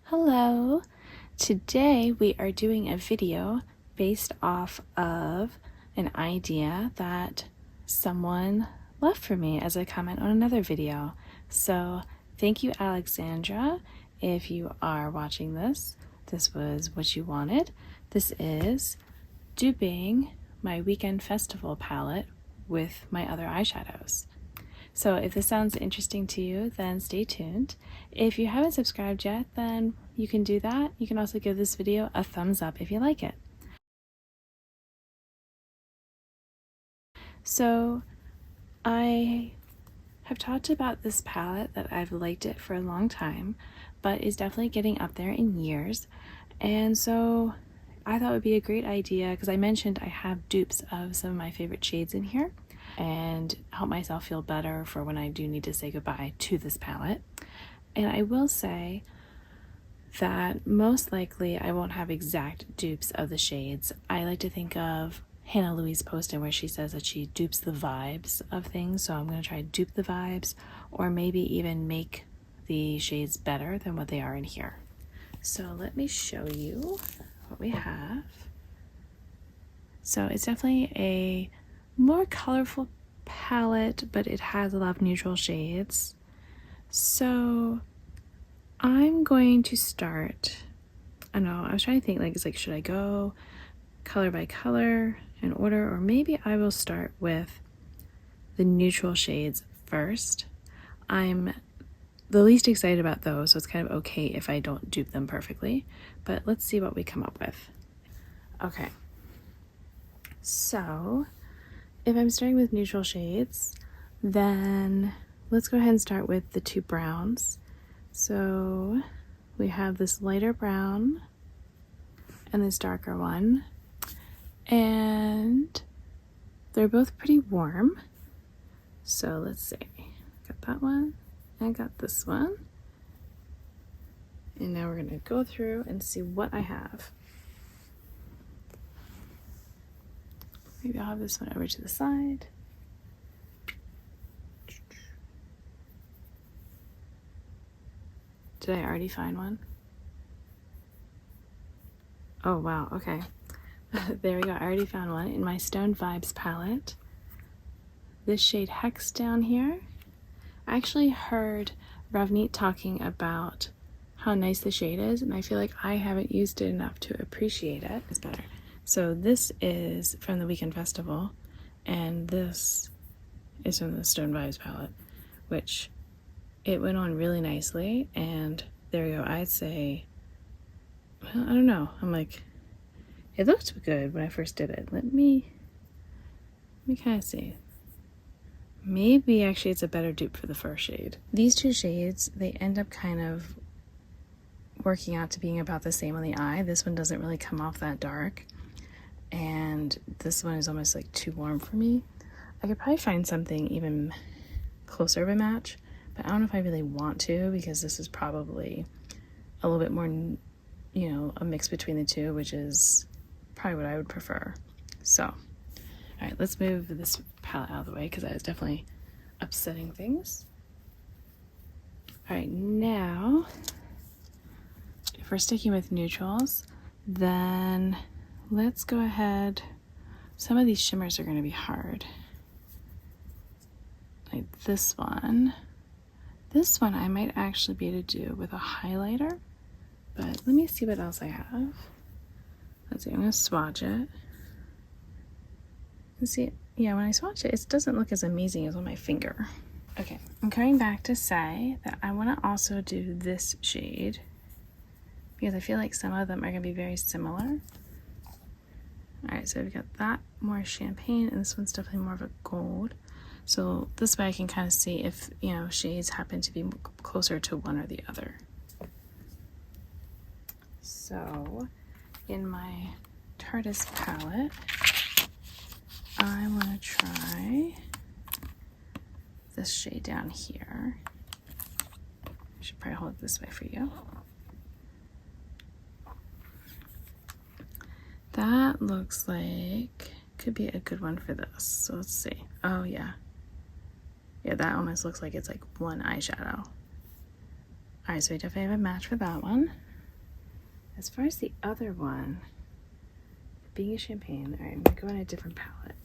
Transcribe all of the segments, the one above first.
Hello! Today we are doing a video based off of an idea that someone left for me as a comment on another video. So thank you, Alexandra. If you are watching this, this was what you wanted. This is duping my weekend festival palette with my other eyeshadows. So if this sounds interesting to you, then stay tuned. If you haven't subscribed yet, then you can do that. You can also give this video a thumbs up if you like it. So I have talked about this palette that I've liked it for a long time, but is definitely getting up there in years. And so I thought it would be a great idea, because I mentioned I have dupes of some of my favorite shades in here, and help myself feel better for when I do need to say goodbye to this palette. And I will say that most likely I won't have exact dupes of the shades. I like to think of Hannah Louise Poston, where she says that she dupes the vibes of things. So I'm going to try to dupe the vibes, or maybe even make the shades better than what they are in here. So let me show you what we have. So it's definitely a more colorful palette, but it has a lot of neutral shades. So I'm going to start, I don't know, I was trying to think, should I go color by color in order, or maybe I will start with the neutral shades first. I'm the least excited about those, so it's kind of okay if I don't dupe them perfectly, but let's see what we come up with. Okay, so if I'm starting with neutral shades, then let's go ahead and start with the two browns. So we have this lighter brown and this darker one, and they're both pretty warm. So let's see, got that one, I got this one. And now we're gonna go through and see what I have. Maybe I'll have this one over to the side. Did I already find one? Oh wow, okay. There we go, I already found one in my Stone Vibes palette. This shade Hex down here. I actually heard Ravneet talking about how nice the shade is, and I feel like I haven't used it enough to appreciate it. It's better. So this is from the Weekend Festival, and this is from the Stone Vibes palette, which it went on really nicely. And there we go. I'd say, well, I don't know. I'm like, it looked good when I first did it. Let me kind of see. Maybe actually it's a better dupe for the first shade. These two shades, they end up kind of working out to being about the same on the eye. This one doesn't really come off that dark, and this one is almost like too warm for me. I could probably find something even closer of a match, but I don't know if I really want to, because this is probably a little bit more, you know, a mix between the two, which is probably what I would prefer. So, all right, let's move this palette out of the way, because that is definitely upsetting things. All right, now, if we're sticking with neutrals, then let's go ahead. Some of these shimmers are going to be hard. Like this one. This one I might actually be able to do with a highlighter, but let me see what else I have. Let's see, I'm going to swatch it. And see, yeah, when I swatch it, it doesn't look as amazing as on my finger. Okay, I'm coming back to say that I want to also do this shade, because I feel like some of them are going to be very similar. All right, so we've got that more champagne, and this one's definitely more of a gold. So this way I can kind of see if, you know, shades happen to be closer to one or the other. So in my Tartus palette, I want to try this shade down here. I should probably hold it this way for you. That looks like could be a good one for this. So let's see. Oh yeah. Yeah, that almost looks like it's like one eyeshadow. All right, so we definitely have a match for that one. As far as the other one, being a champagne, all right, I'm gonna go on a different palette.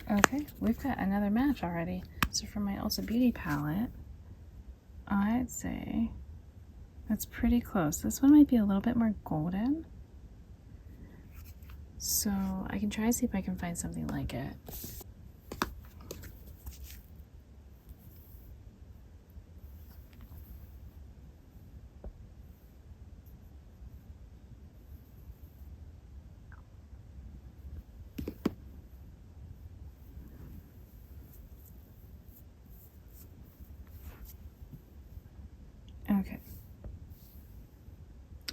Okay, we've got another match already. So for my Ulta Beauty palette, I'd say that's pretty close. This one might be a little bit more golden. So I can try and see if I can find something like it. Okay.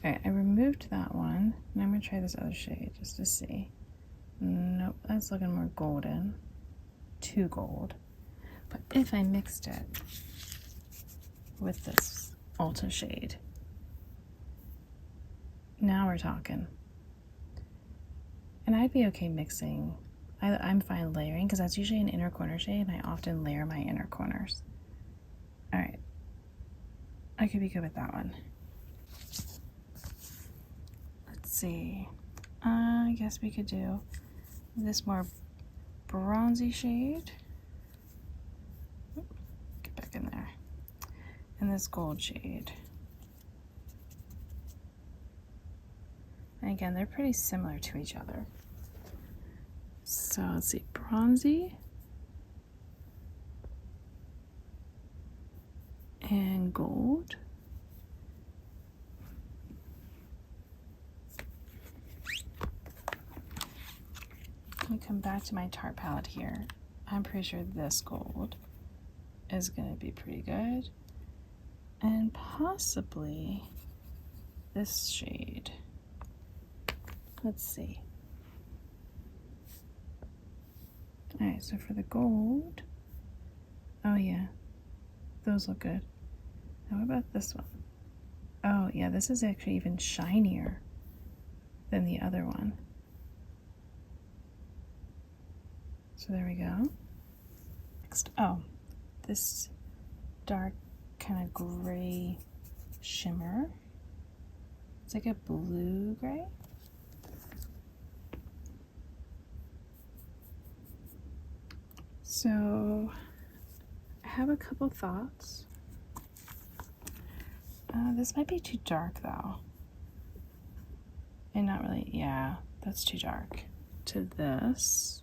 Alright, I removed that one. Now I'm going to try this other shade just to see. Nope, that's looking more golden. Too gold. But if I mixed it with this Ulta shade, now we're talking. And I'd be okay mixing. I'm fine layering because that's usually an inner corner shade and I often layer my inner corners. Alright. I could be good with that one. Let's see. I guess we could do this more bronzy shade. Get back in there. And this gold shade. And again, they're pretty similar to each other. So let's see, bronzy and gold. Let me come back to my Tarte palette here. I'm pretty sure this gold is going to be pretty good. And possibly this shade. Let's see. Alright, so for the gold, oh yeah, those look good. Now what about this one? Oh yeah, this is actually even shinier than the other one. So there we go. Next, oh, this dark kind of gray shimmer. It's like a blue gray. So I have a couple thoughts. This might be too dark though. And not really, yeah, that's too dark. To this.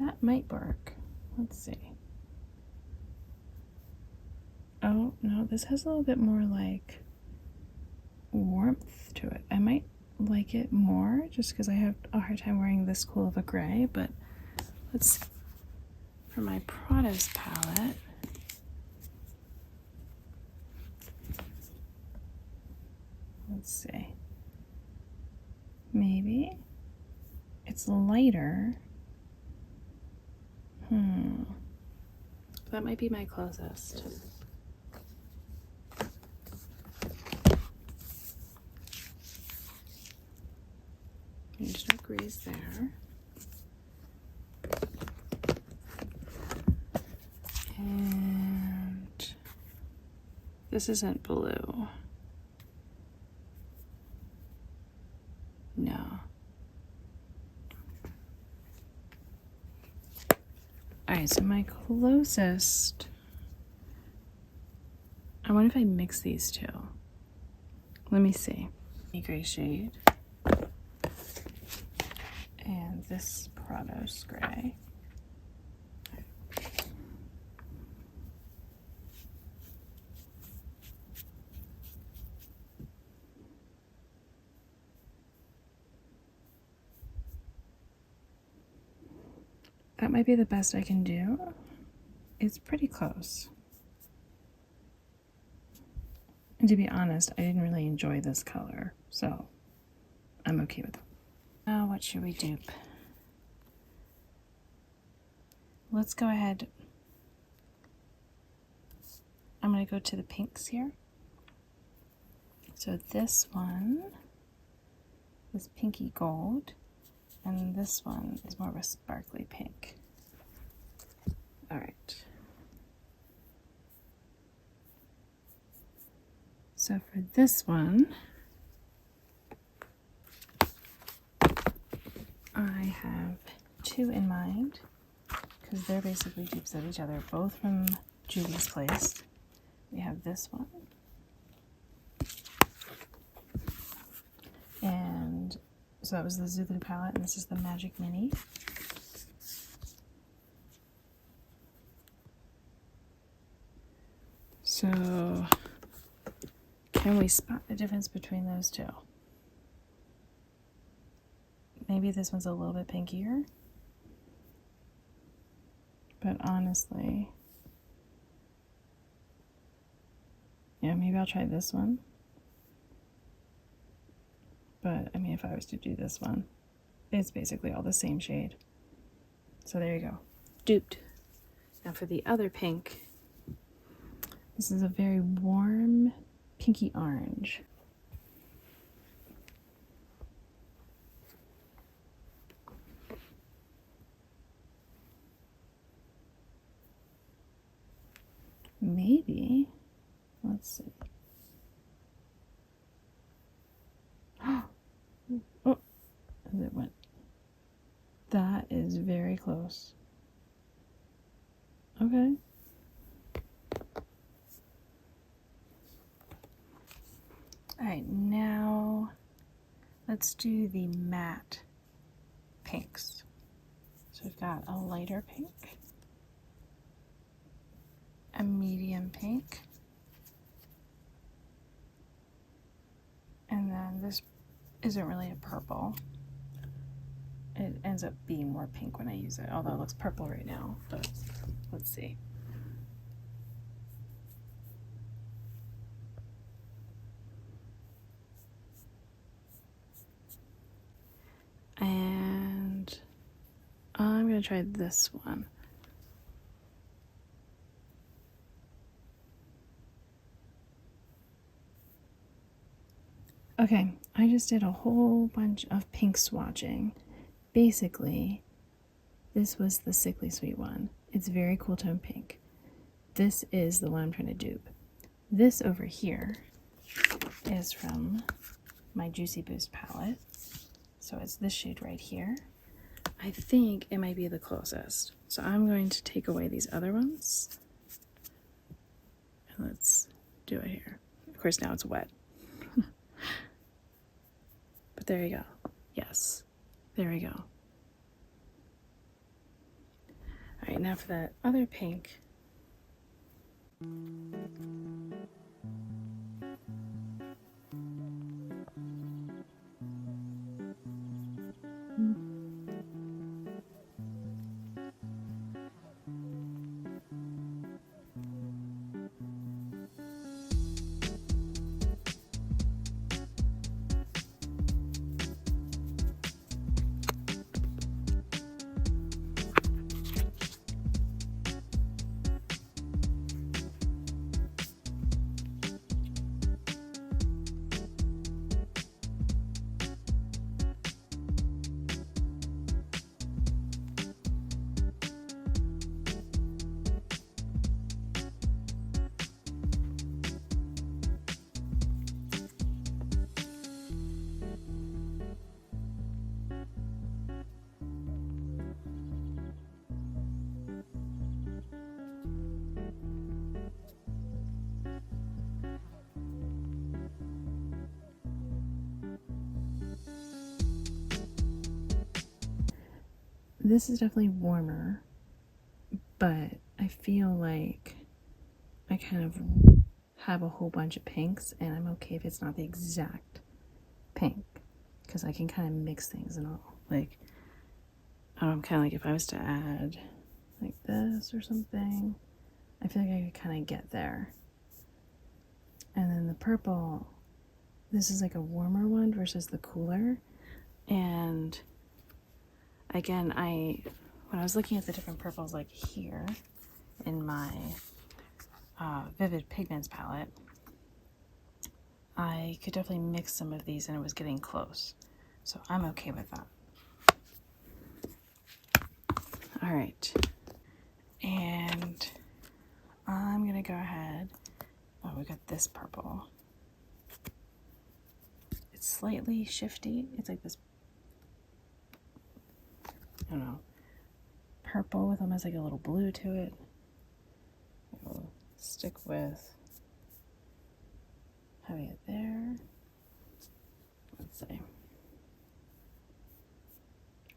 That might work. Let's see. Oh, no, this has a little bit more like warmth to it. I might like it more just because I have a hard time wearing this cool of a gray, but let's, for my Prada's palette, let's see. Maybe it's lighter. That might be my closest. There's no grays there. And this isn't blue. No. Alright, so my closest, I wonder if I mix these two. Let me see. A gray shade. And this Prada's gray. That might be the best I can do. It's pretty close. And to be honest, I didn't really enjoy this color, so I'm okay with it. Now, what should we dupe? Let's go ahead. I'm going to go to the pinks here. So this one is pinky gold, and this one is more of a sparkly pink. All right. So for this one, I have two in mind because they're basically dupes of each other, both from Julie's place. We have this one, and so that was the Zulu palette, and this is the Magic Mini. So can we spot the difference between those two? Maybe this one's a little bit pinkier, but honestly, yeah, maybe I'll try this one. But I mean, if I was to do this one, it's basically all the same shade. So there you go, duped. Now for the other pink, this is a very warm pinky orange. Maybe, let's see. Oh, as it went. That is very close. Okay. All right, now let's do the matte pinks. So we've got a lighter pink, a medium pink, and then this isn't really a purple. It ends up being more pink when I use it, although it looks purple right now, but let's see. And I'm gonna try this one. Okay, I just did a whole bunch of pink swatching. Basically, this was the Sickly Sweet one. It's very cool tone pink. This is the one I'm trying to dupe. This over here is from my Juicy Boost palette. So it's this shade right here. I think it might be the closest. So I'm going to take away these other ones. And let's do it here. Of course, now it's wet. But there you go. Yes, there we go. All right, now for that other pink. This is definitely warmer, but I feel like I kind of have a whole bunch of pinks, and I'm okay if it's not the exact pink, because I can kind of mix things and all. Like, I'm kind of like if I was to add like this or something, I feel like I could kind of get there. And then the purple, this is like a warmer one versus the cooler. And again, when I was looking at the different purples, like here in my Vivid Pigments palette, I could definitely mix some of these and it was getting close. So I'm okay with that. All right. And I'm gonna go ahead. Oh, we got this purple. It's slightly shifty. It's like this, I don't know, purple with almost like a little blue to it. We'll stick with having it there. Let's see.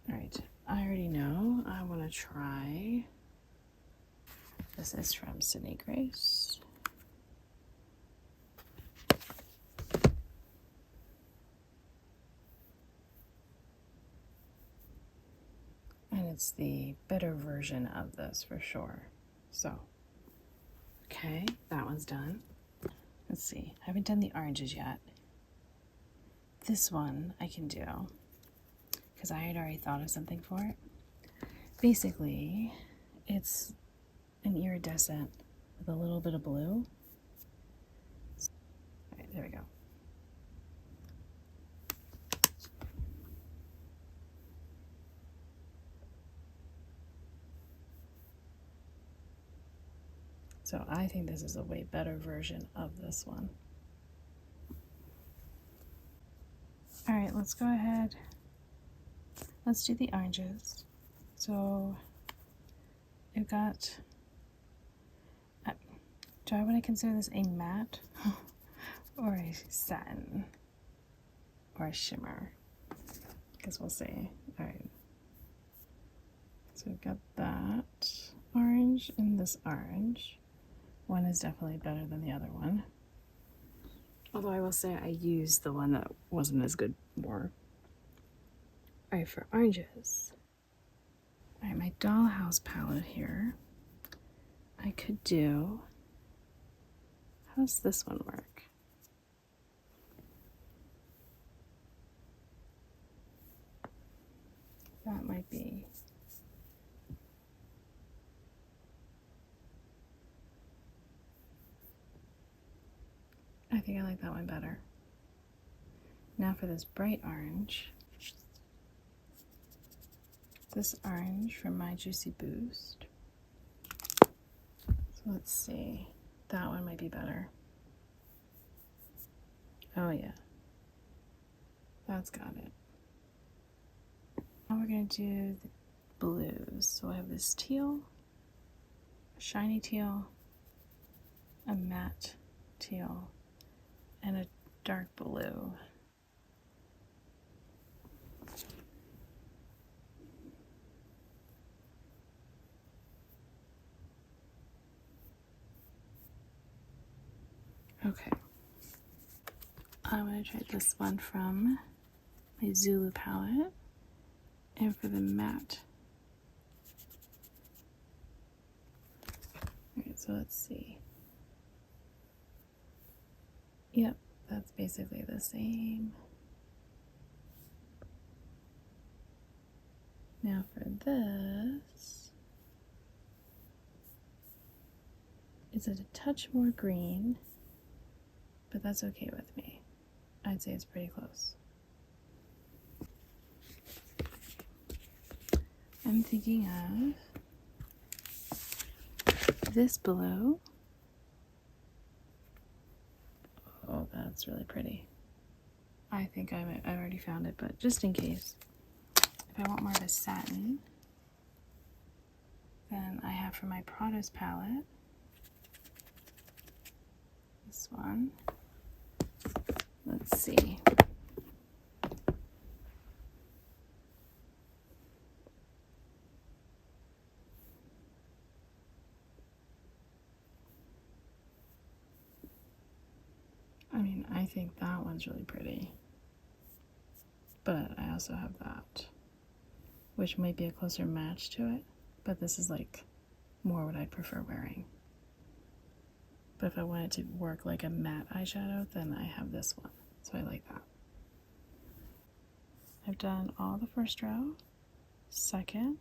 All right, I already know I want to try. This is from Sydney Grace. And it's the better version of this for sure. So, okay, that one's done. Let's see, I haven't done the oranges yet. This one I can do because I had already thought of something for it. Basically, it's an iridescent with a little bit of blue. All right, there we go. So I think this is a way better version of this one. All right, let's go ahead. Let's do the oranges. So I've got, do I want to consider this a matte or a satin or a shimmer? I guess we'll see. All right. So we've got that orange and this orange. One is definitely better than the other one. Although I will say I used the one that wasn't as good more. All right, for oranges. All right, my dollhouse palette here. I could do, how's this one work? That might be. I think I like that one better. Now for this bright orange. This orange from My Juicy Boost. So let's see. That one might be better. Oh yeah. That's got it. Now we're going to do the blues. So I have this teal, a shiny teal, a matte teal, and a dark blue. Okay. I'm going to try this one from my Zulu palette. And for the matte. Alright, so let's see. Yep, that's basically the same. Now for this, it's a touch more green, but that's okay with me. I'd say it's pretty close. I'm thinking of this blue. Oh, that's really pretty. I think I already found it, but just in case. If I want more of a satin, then I have for my Prados palette, this one. Let's see. I mean, I think that one's really pretty. But I also have that, which might be a closer match to it. But this is like more what I'd prefer wearing. But if I wanted to work like a matte eyeshadow, then I have this one. So I like that. I've done all the first row, second,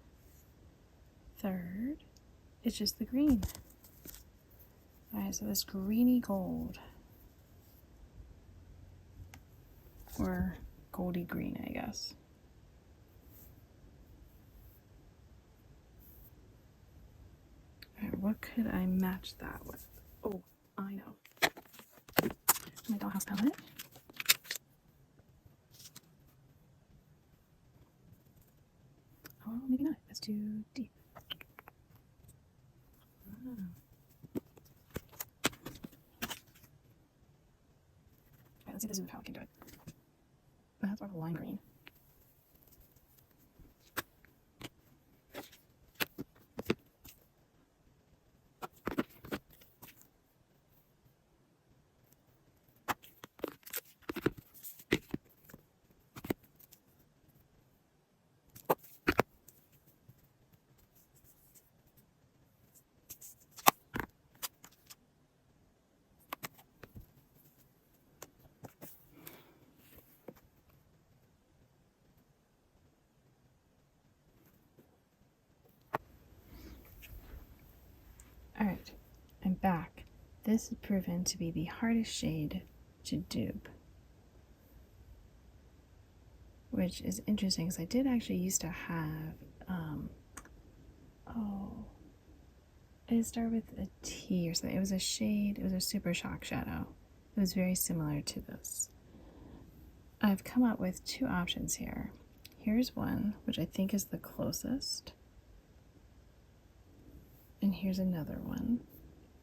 third. It's just the green. All right, so this greeny gold. or goldy green, I guess. All right, what could I match that with? Oh, I know. My dollhouse palette. Oh, maybe not. That's too deep. Oh. Okay, let's see if the zoom palette can do it. That's sort of lime green. Alright, I'm back. This has proven to be the hardest shade to dupe. Which is interesting because I did actually used to have, it started with a T or something. It was a shade, it was a Super Shock shadow. It was very similar to this. I've come up with two options here. Here's one, which I think is the closest. And here's another one,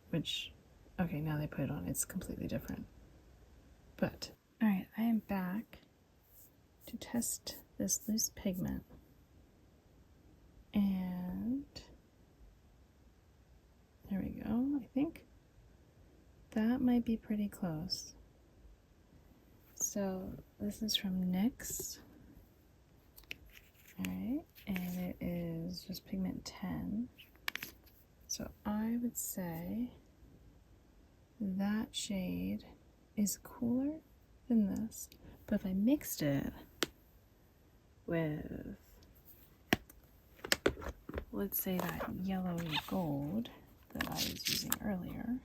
which, okay, now they put it on, it's completely different. But, all right, I am back to test this loose pigment. And there we go, I think. That might be pretty close. So this is from NYX. All right, and it is just pigment 10. So I would say that shade is cooler than this, but if I mixed it with, let's say, that yellowy gold that I was using earlier,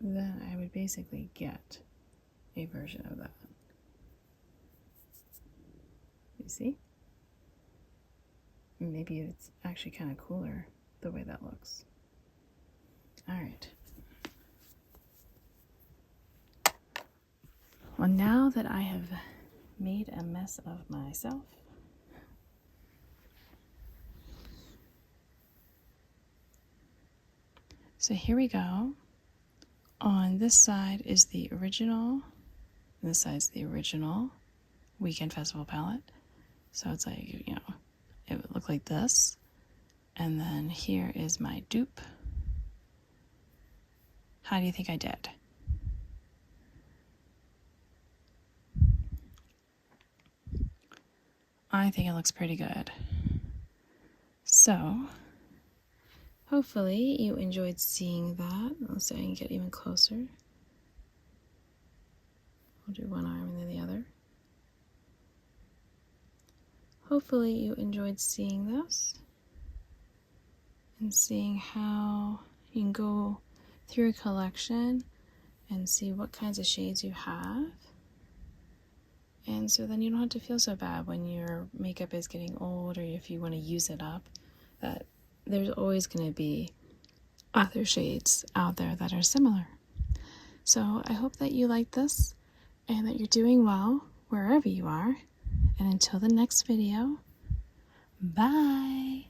then I would basically get a version of that. You see? Maybe it's actually kind of cooler the way that looks. All right. Well, now that I have made a mess of myself, so here we go. On this side is the original, and this side is the original Weekend Festival palette. So it's like, you know, it would look like this. And then here is my dupe. How do you think I did? I think it looks pretty good. So, hopefully you enjoyed seeing that. Let's see if I can get even closer. I'll do one arm and then the other. Hopefully you enjoyed seeing this and seeing how you can go through a collection and see what kinds of shades you have. And so then you don't have to feel so bad when your makeup is getting old or if you want to use it up, that there's always going to be other shades out there that are similar. So I hope that you like this and that you're doing well wherever you are. And until the next video, bye!